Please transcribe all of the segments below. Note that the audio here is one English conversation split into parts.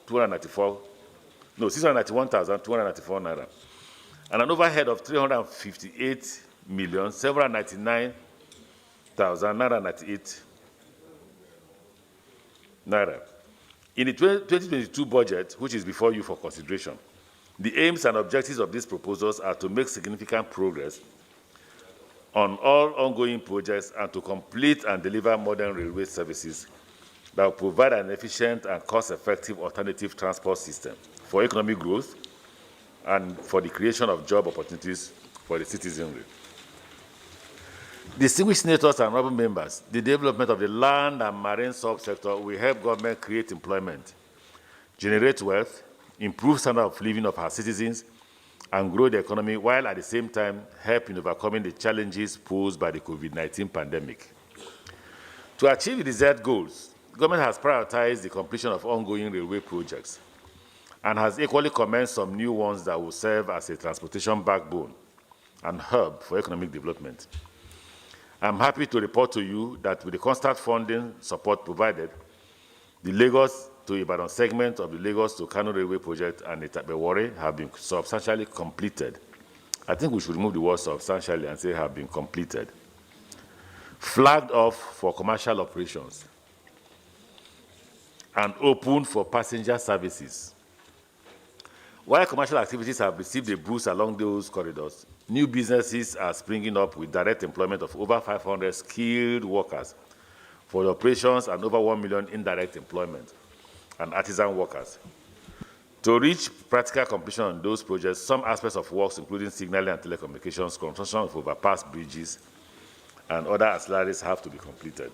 691,294 naira, and an overhead of 358,799,998 naira. In the 2022 budget, which is before you for consideration, the aims and objectives of these proposals are to make significant progress on all ongoing projects and to complete and deliver modern railway services that will provide an efficient and cost-effective alternative transport system for economic growth and for the creation of job opportunities for the citizenry. Distinguished senators and honorable members, the development of the land and marine subsector will help government create employment, generate wealth, improve standard of living of our citizens, and grow the economy, while at the same time help in overcoming the challenges posed by the COVID-19 pandemic. To achieve the desired goals, government has prioritized the completion of ongoing railway projects and has equally commenced some new ones that will serve as a transportation backbone and hub for economic development. I'm happy to report to you that with the constant funding support provided, the Lagos to Ibadan segment of the Lagos to Kano Railway project and the Itape-Warri have been substantially completed. I think we should remove the word substantially and say have been completed. Flagged off for commercial operations and opened for passenger services. While commercial activities have received a boost along those corridors, new businesses are springing up with direct employment of over 500 skilled workers for the operations and over 1 million indirect employment and artisan workers. To reach practical completion on those projects, some aspects of works, including signaling and telecommunications, construction of overpass bridges, and other ancillaries have to be completed.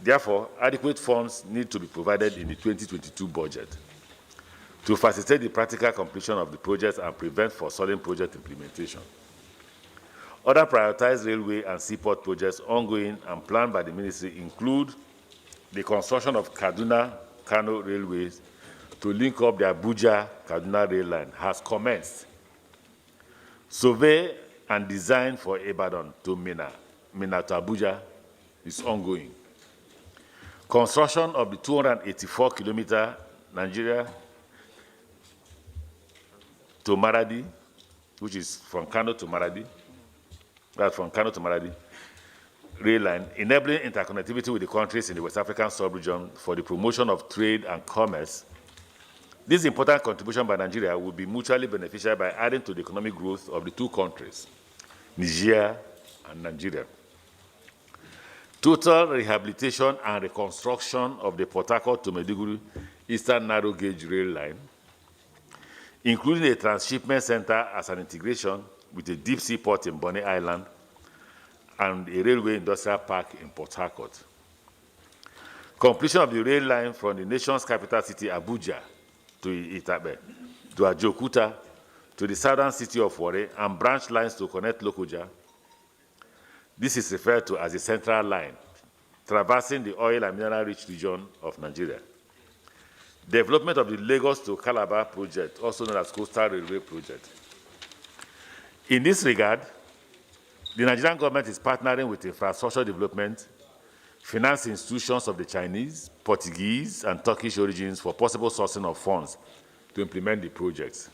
Therefore, adequate funds need to be provided in the 2022 budget to facilitate the practical completion of the projects and prevent forestalling project implementation. Other prioritized railway and seaport projects ongoing and planned by the ministry include the construction of Kaduna-Kano railways to link up the Abuja-Kaduna rail line has commenced. Survey and design for Ibadan to Minna to Abuja is ongoing. Construction of the 284-kilometer Nigeria to Maradi, which is from Kano to Maradi, rail line, enabling interconnectivity with the countries in the West African sub-region for the promotion of trade and commerce. This important contribution by Nigeria will be mutually beneficial by adding to the economic growth of the two countries, Niger and Nigeria. Total rehabilitation and reconstruction of the Port Harcourt to Maiduguri Eastern Narrow Gauge Rail Line, including a transshipment center as an integration with a deep sea port in Bonny Island and a railway industrial park in Port Harcourt. Completion of the rail line from the nation's capital city, Abuja, to Itape, to Ajokuta, to the southern city of Warri, and branch lines to connect Lokoja. This is referred to as the Central Line, traversing the oil and mineral-rich region of Nigeria. Development of the Lagos to Calabar project, also known as Coastal Railway Project. In this regard, the Nigerian government is partnering with infrastructure development, finance institutions of the Chinese, Portuguese, and Turkish origins for possible sourcing of funds to implement the projects.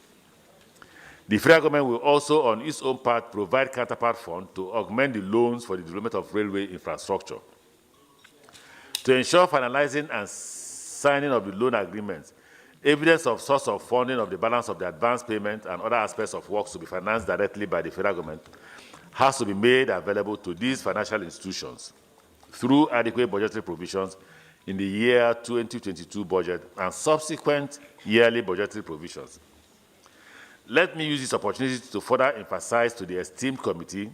The federal government will also, on its own part, provide counterpart funds to augment the loans for the development of railway infrastructure. To ensure finalizing and signing of the loan agreements, evidence of source of funding of the balance of the advance payment and other aspects of works to be financed directly by the federal government has to be made available to these financial institutions through adequate budgetary provisions in the year 2022 budget and subsequent yearly budgetary provisions. Let me use this opportunity to further emphasize to the esteemed committee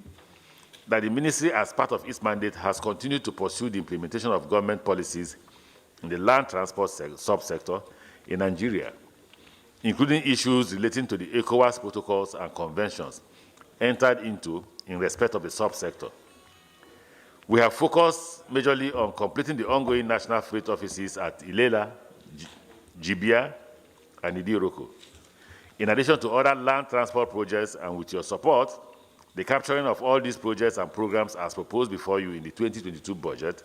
that the ministry, as part of its mandate, has continued to pursue the implementation of government policies in the land transport subsector in Nigeria, including issues relating to the ECOWAS protocols and conventions entered into in respect of the subsector. We have focused majorly on completing the ongoing national freight offices at Ilela, Jibia, and Idiroko. In addition to other land transport projects, and with your support, the capturing of all these projects and programs as proposed before you in the 2022 budget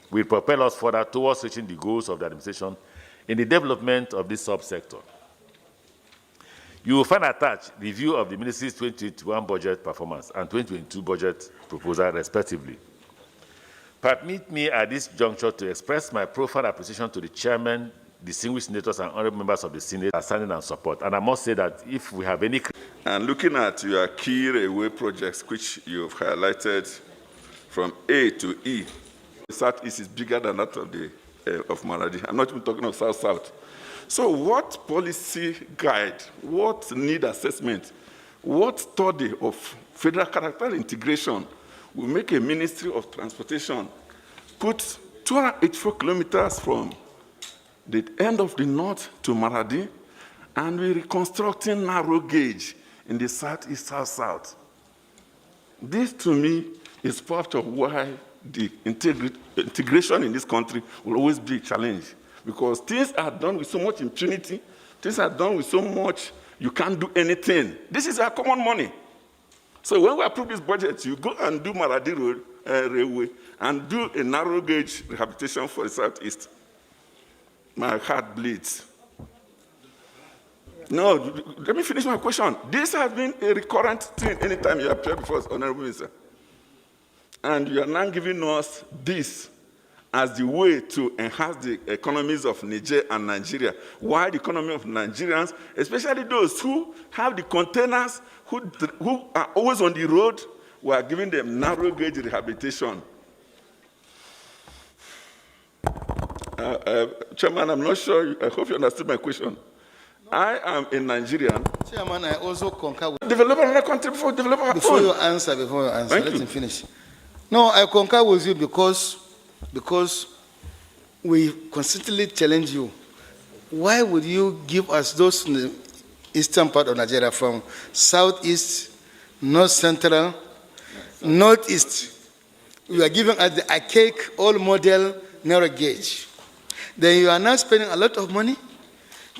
will propel us further towards reaching the goals of the administration in the development of this subsector. You will find attached review of the Ministry's 2021 budget performance and 2022 budget proposal, respectively. Permit me at this juncture to express my profound appreciation to the Chairman, distinguished senators, and honorable members of the Senate for standing and support. And I must say that if we have any... And looking at your key railway projects, which you've highlighted from A to E, the Southeast is bigger than that of Maradi. I'm not even talking of South-South. So what policy guide, what need assessment, what study of federal character integration will make a Ministry of Transportation put 284 kilometers from the end of the north to Maradi, and we're reconstructing narrow gauge in the Southeast, South-South. This, to me, is part of why the integration in this country will always be a challenge, because things are done with so much impunity, things are done with so much, you can't do anything. This is our common money. So when we approve this budget, you go and do Maradi Road Railway and do a narrow gauge rehabilitation for the Southeast. My heart bleeds. No, let me finish my question. This has been a recurrent thing anytime you appear before us, Honorable Minister. And you are now giving us this as the way to enhance the economies of Niger and Nigeria. Why the economy of Nigerians, especially those who have the containers, who are always on the road, we are giving them narrow gauge rehabilitation. Chairman, I'm not sure, I hope you understood my question. I am a Nigerian. Chairman, I also concur with... Develop another country before develop our own. Before you answer, let him finish. No, I concur with you because we constantly challenge you. Why would you give us those in the eastern part of Nigeria from southeast, north central, northeast? You are giving us the archaic old model narrow gauge. Then you are now spending a lot of money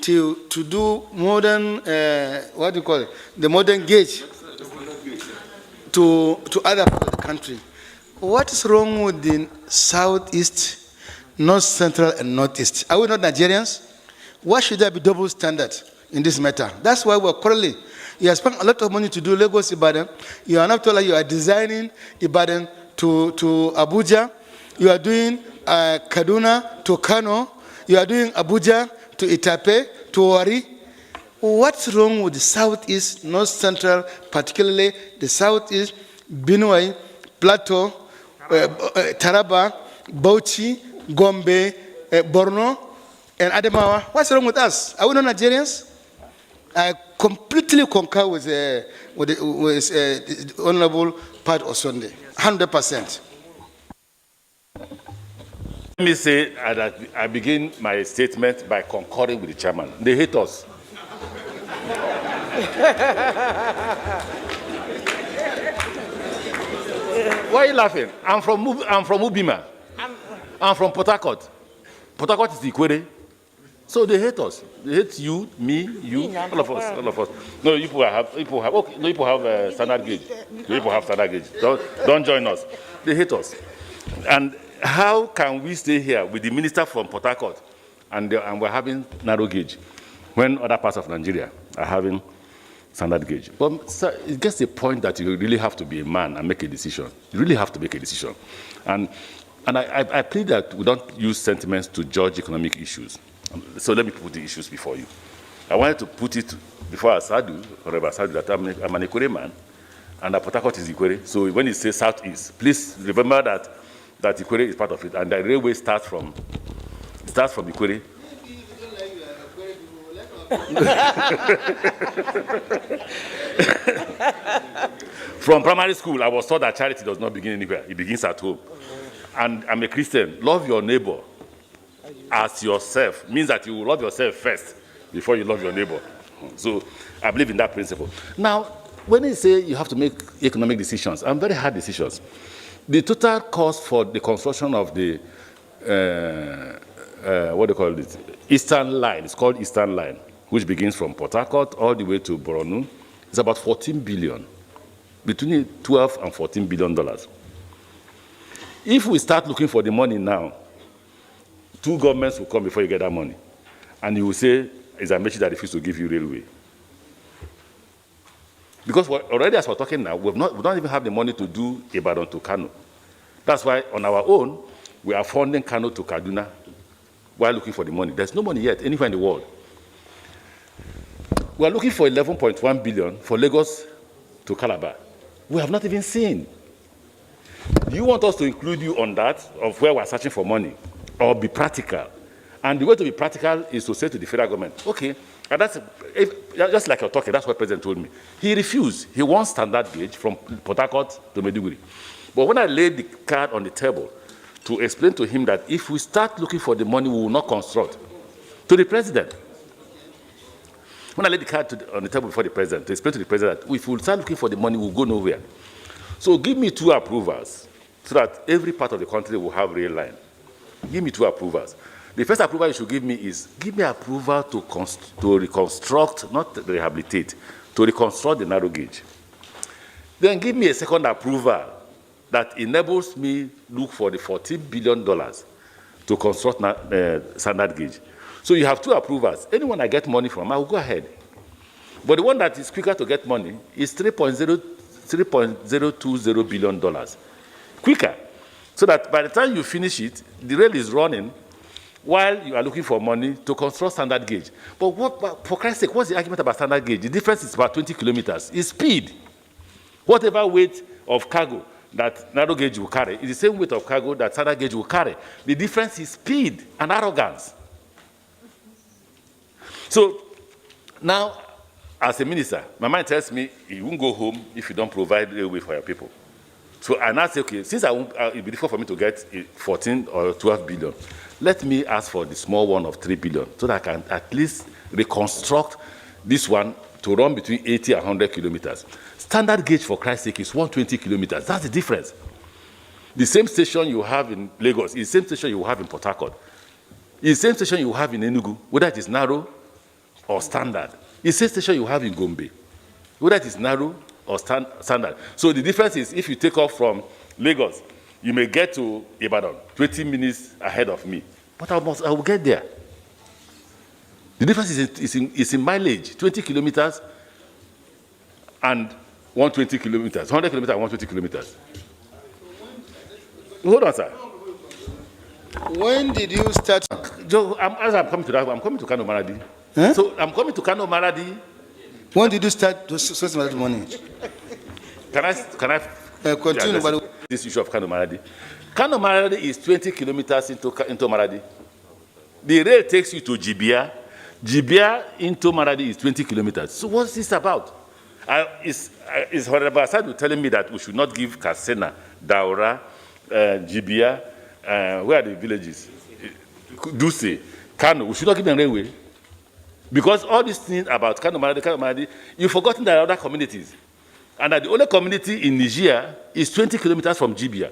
to do modern, what do you call it? The modern gauge to other parts of the country. What is wrong with the southeast, north central, and northeast? Are we not Nigerians? Why should there be double standard in this matter? That's why we're quarreling. You have spent a lot of money to do Lagos Ibadan. You are not told that you are designing Ibadan to Abuja. You are doing Kaduna to Kano. You are doing Abuja to Itape to Wari. What's wrong with the southeast, north central, particularly the southeast, Benue, Plateau, Taraba, Bauchi, Gombe, Borno, and Adamawa? What's wrong with us? Are we not Nigerians? I completely concur with the Honorable Pat Osonde, 100%. Let me say that I begin my statement by concurring with the chairman. They hate us. Why are you laughing? I'm from Ubima. I'm from Port Harcourt. Port Harcourt is the Ikwere. So they hate us. They hate you, me, you, all of us. No, you people have standard gauge. You people have standard gauge. Don't join us. They hate us. And how can we stay here with the minister from Port Harcourt and we're having narrow gauge when other parts of Nigeria are having standard gauge? But sir, it gets the point that you really have to be a man and make a decision. You really have to make a decision. And I plead that we don't use sentiments to judge economic issues. So let me put the issues before you. I wanted to put it before Asadu, that I'm an Ikwere man, and Port Harcourt is Ikwere. So when you say southeast, please remember that Ikwere is part of it, and the railway starts from Ikwere. From primary school, I was taught that charity does not begin anywhere. It begins at home. And I'm a Christian. Love your neighbor as yourself means that you will love yourself first before you love your neighbor. So I believe in that principle. Now, when you say you have to make economic decisions, and very hard decisions, the total cost for the construction of the, what do you call it, Eastern Line, it's called Eastern Line, which begins from Port Harcourt all the way to Borno, is about 14 billion, between 12 and 14 billion dollars. If we start looking for the money now, two governments will come before you get that money. and you will say it's Amaechi that refused to give you railway. Because already as we're talking now, we don't even have the money to do Ibadan to Kano. That's why on our own, we are funding Kano to Kaduna while looking for the money. There's no money yet anywhere in the world. We are looking for 11.1 billion for Lagos to Calabar. We have not even seen. Do you want us to include you on that, of where we're searching for money, or be practical? And the way to be practical is to say to the federal government, okay, and that's, just like you're talking, that's what the president told me. He refused. He wants standard gauge from Port Harcourt to Maiduguri. But when I laid the card on the table to explain to him that if we start looking for the money, we will not construct, to the president. When I laid the card on the table before the president, to explain to the president that if we start looking for the money, we'll go nowhere. So give me 2 approvals so that every part of the country will have rail line. Give me 2 approvals. The first approval you should give me is, give me approval to reconstruct, not rehabilitate, to reconstruct the narrow gauge. Then give me a second approval that enables me look for the $14 billion to construct standard gauge. So you have 2 approvals. Anyone I get money from, I will go ahead. But the one that is quicker to get money is $3.020 billion. Quicker. So that by the time you finish it, the rail is running while you are looking for money to construct standard gauge. But for Christ's sake, what's the argument about standard gauge? The difference is about 20 kilometers. It's speed. Whatever weight of cargo that narrow gauge will carry is the same weight of cargo that standard gauge will carry. The difference is speed and arrogance. So now, as a minister, my mind tells me you won't go home if you don't provide railway for your people. So I now say, okay, since it will be difficult for me to get 14 or 12 billion, let me ask for the small one of 3 billion so that I can at least reconstruct this one to run between 80 and 100 kilometers. Standard gauge, for Christ's sake, is 120 kilometers. That's the difference. The same station you have in Lagos is the same station you have in Port Harcourt. It's the same station you have in Enugu, whether it is narrow or standard. It's the same station you have in Gombe, whether it is narrow or standard. So the difference is, if you take off from Lagos, you may get to Ibadan 20 minutes ahead of me, but I will get there. The difference is in mileage, 20 kilometers and 120 kilometers, 100 kilometers and 120 kilometers. Hold on, sir. When did you start? As I'm coming to that, I'm coming to Kano Maradi. Huh? So I'm coming to Kano Maradi. When did you start to source money? Can I continue about this issue of Kano Maradi? Kano Maradi is 20 kilometers into Maradi. The rail takes you to Jibia. Jibia into Maradi is 20 kilometers. So what's this about? Is Honorable Asadu telling me that we should not give Kasena, Daura, Jibia, where are the villages? Duse, Kano, we should not give them railway? Because all these things about Kano Maradi, you've forgotten there are other communities. And that the only community in Niger is 20 kilometers from Jibia.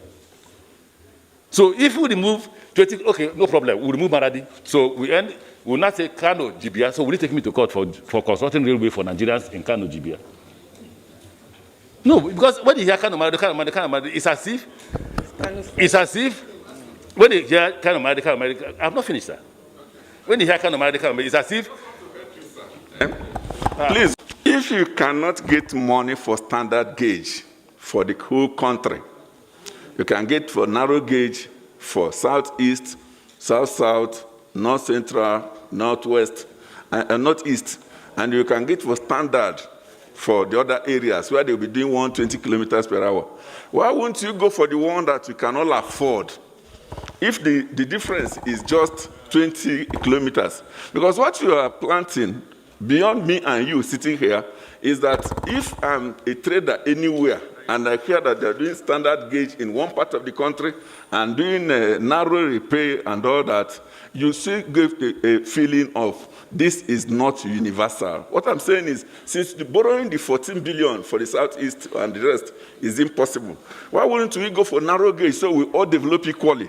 So if we remove 20, okay, no problem, we'll remove Maradi. So we'll not say Kano, Jibia, so will you take me to court for constructing railway for Nigerians in Kano, Jibia? No, because when you hear Kano Maradi, it's as if, when you hear Kano Maradi, I've not finished that. When you hear Kano Maradi, it's as if, please, if you cannot get money for standard gauge for the whole country, you can get for narrow gauge for southeast, south-south, north-central, northwest, and northeast. And you can get for standard for the other areas where they'll be doing 120 kilometers per hour. Why won't you go for the one that you cannot afford if the difference is just 20 kilometers? Because what you are planting beyond me and you sitting here is that if I'm a trader anywhere and I hear that they're doing standard gauge in one part of the country and doing narrow repair and all that, you still get a feeling of this is not universal. What I'm saying is, since borrowing the 14 billion for the southeast and the rest is impossible, why wouldn't we go for narrow gauge so we all develop equally?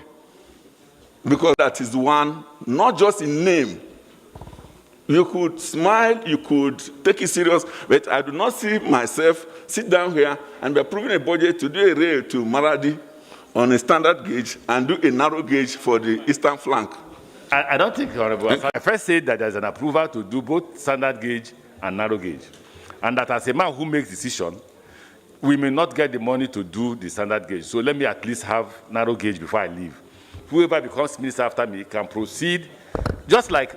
Because that is one, not just in name. You could smile, you could take it serious, but I do not see myself sit down here and be approving a budget to do a rail to Maradi on a standard gauge and do a narrow gauge for the eastern flank. I don't think, Honorable. I first said that there's an approval to do both standard gauge and narrow gauge, and that as a man who makes decision, we may not get the money to do the standard gauge. So let me at least have narrow gauge before I leave. Whoever becomes minister after me can proceed, just like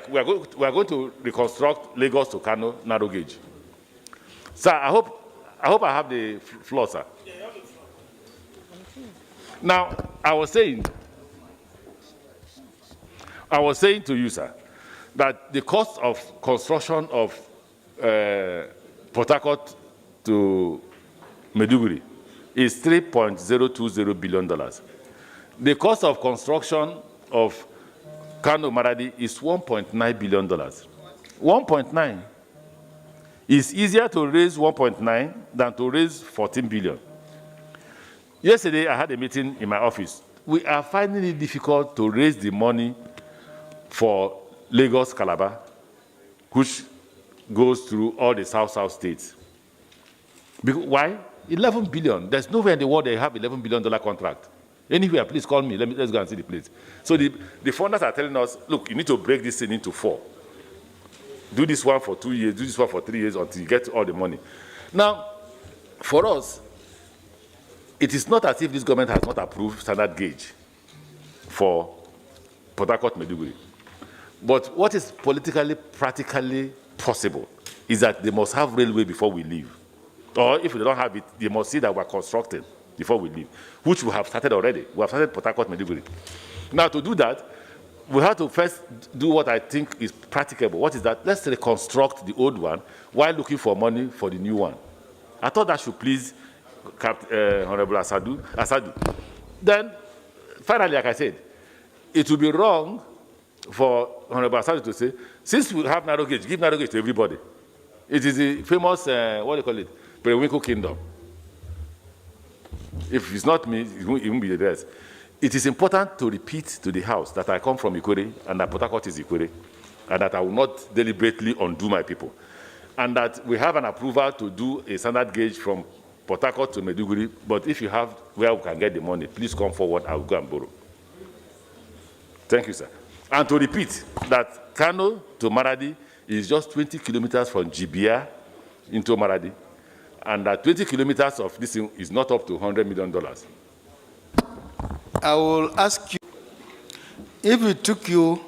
we are going to reconstruct Lagos to Kano narrow gauge. Sir, I hope I have the floor, sir. Now, I was saying to you, sir, that the cost of construction of Port Harcourt to Maiduguri is $3.020 billion. The cost of construction of Kano Maradi is $1.9 billion. 1.9. It's easier to raise 1.9 than to raise 14 billion. Yesterday, I had a meeting in my office. We are finding it difficult to raise the money for Lagos Calabar, which goes through all the South states. Because, why? 11 billion. There's nowhere in the world they have $11 billion contract. Anywhere, please call me. Let's go and see the place. So the funders are telling us, look, you need to break this thing into 4. Do this one for 2 years, do this one for 3 years until you get all the money. Now, for us, it is not as if this government has not approved standard gauge for Port Harcourt Maiduguri. But what is politically, practically possible is that they must have railway before we leave. Or if they don't have it, they must see that we're constructing before we leave, which we have started already. We have started Port Harcourt Maiduguri. Now, to do that, we have to first do what I think is practicable. What is that? Let's reconstruct the old one while looking for money for the new one. I thought that should please Honorable Asadu. Then, finally, like I said, it would be wrong for Honorable Asadu to say, since we have narrow gauge, give narrow gauge to everybody. It is the famous, what do you call it, Periwinkle Kingdom. If it's not me, it won't be the rest. It is important to repeat to the House that I come from Ikwere and that Port Harcourt is Ikwere, and that I will not deliberately undo my people. And that we have an approval to do a standard gauge from Port Harcourt to Maiduguri, but if you have where we can get the money, please come forward, I will go and borrow. Thank you, sir. And to repeat that Kano to Maradi is just 20 kilometers from Jibia into Maradi, and that 20 kilometers of this thing is not up to $100 million. I will ask you, if it took you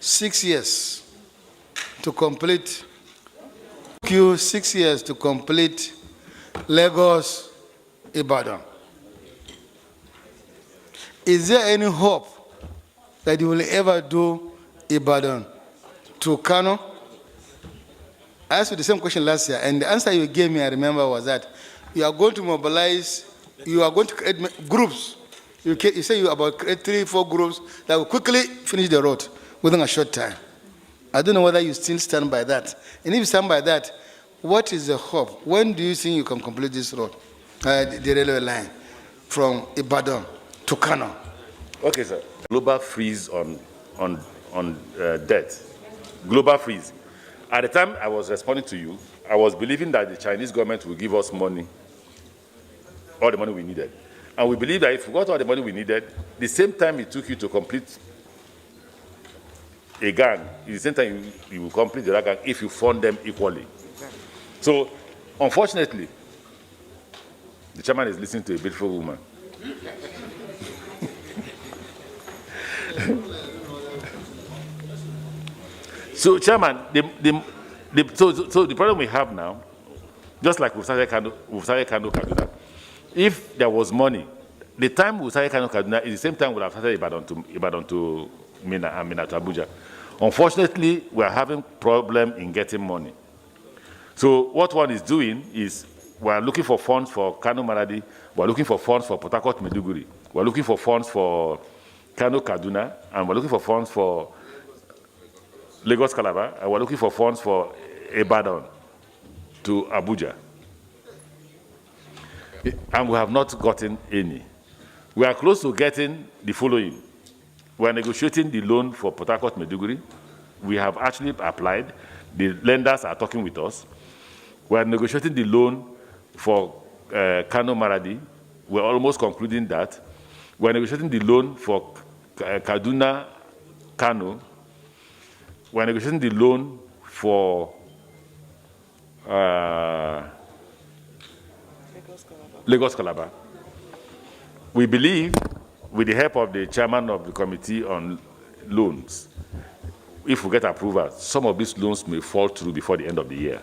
6 years to complete, Lagos, Ibadan, is there any hope that you will ever do Ibadan to Kano? I asked you the same question last year, and the answer you gave me, I remember, was that you are going to mobilize, you are going to create groups. You say you about create 3-4 groups that will quickly finish the road within a short time. I don't know whether you still stand by that. And if you stand by that, what is the hope? When do you think you can complete this road, the railway line from Ibadan to Kano? Okay, sir. Global freeze on debt. Global freeze. At the time I was responding to you, I was believing that the Chinese government will give us money, all the money we needed. And we believe that if we got all the money we needed, the same time it took you to complete a gang, the same time you will complete the other gang if you fund them equally. So, unfortunately, the chairman is listening to a beautiful woman. So, chairman, so the problem we have now, just like we've started Kano Kaduna, if there was money, the time we started Kano Kaduna is the same time we have started Ibadan to Mina and Mina to Abuja. Unfortunately, we are having problem in getting money. So what one is doing is we are looking for funds for Kano Maradi, we are looking for funds for Port Harcourt Maiduguri, we are looking for funds for Kano Kaduna, and we are looking for funds for Lagos Calabar, and we are looking for funds for Ibadan to Abuja. And we have not gotten any. We are close to getting the following. We are negotiating the loan for Port Harcourt Maiduguri. We have actually applied. The lenders are talking with us. We are negotiating the loan for Kano Maradi. We are almost concluding that. We are negotiating the loan for Kaduna Kano, we're negotiating the loan for Lagos Calabar. We believe, with the help of the chairman of the committee on loans, if we get approval, some of these loans may fall through before the end of the year.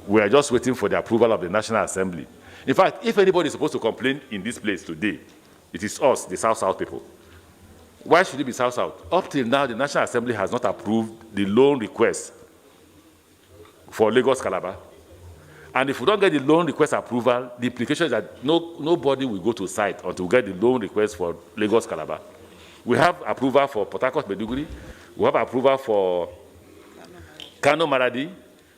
We are just waiting for the approval of the National Assembly. In fact, if anybody is supposed to complain in this place today, it is us, the South-South people. Why should it be South-South? Up till now, the National Assembly has not approved the loan request for Lagos Calabar. And if we don't get the loan request approval, the implication is that nobody will go to site until we get the loan request for Lagos Calabar. We have approval for Port Harcourt Maiduguri. We have approval for Kano Maradi.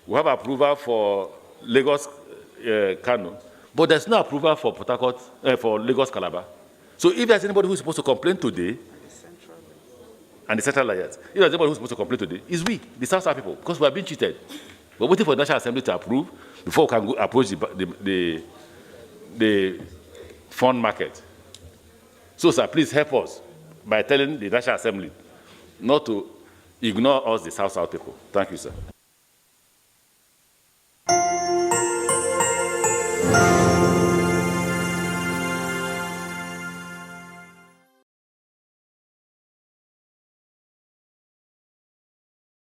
We have approval for Lagos Kano. But there's no approval for Port Harcourt, for Lagos Calabar. So if there's anybody who's supposed to complain today, and the central layers, if there's anybody who's supposed to complain today, it's we, the South people, because we are being cheated. We're waiting for the National Assembly to approve before we can go approach the fund market. So, sir, please help us by telling the National Assembly not to ignore us, the South people. Thank you, sir.